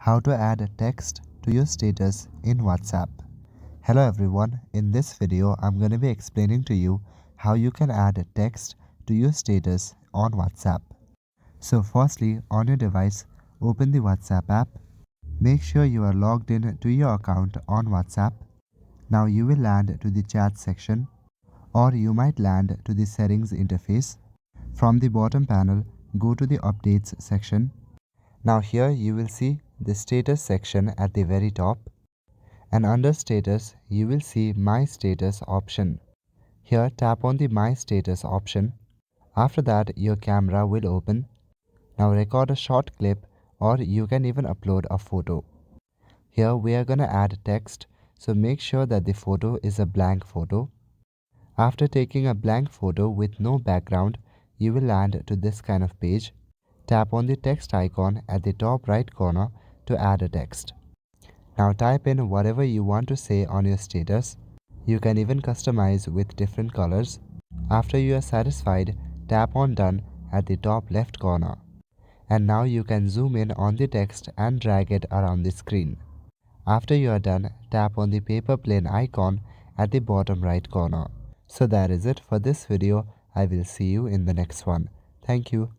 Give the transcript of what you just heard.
How to add text to your status in WhatsApp. Hello everyone, in this video I'm going to be explaining to you how you can add text to your status on WhatsApp. So firstly, on your device, open the WhatsApp app. Make sure you are logged in to your account on WhatsApp. Now you will land to the chat section, or you might land to the settings interface. From the bottom panel, go to the updates section. Now here you will see the status section at the very top, and under status you will see my status option. Here tap on the my status option. After that your camera will open. Now record a short clip, or you can even upload a photo. Here we are gonna add text, so make sure that the photo is a blank photo. After taking a blank photo with no background, you will land to this kind of page. Tap on the text icon at the top right corner to add a text. Now type in whatever you want to say on your status. You can even customize with different colors. After you are satisfied, tap on done at the top left corner. And now you can zoom in on the text and drag it around the screen. After you are done, tap on the paper plane icon at the bottom right corner. So that is it for this video. I will see you in the next one. Thank you.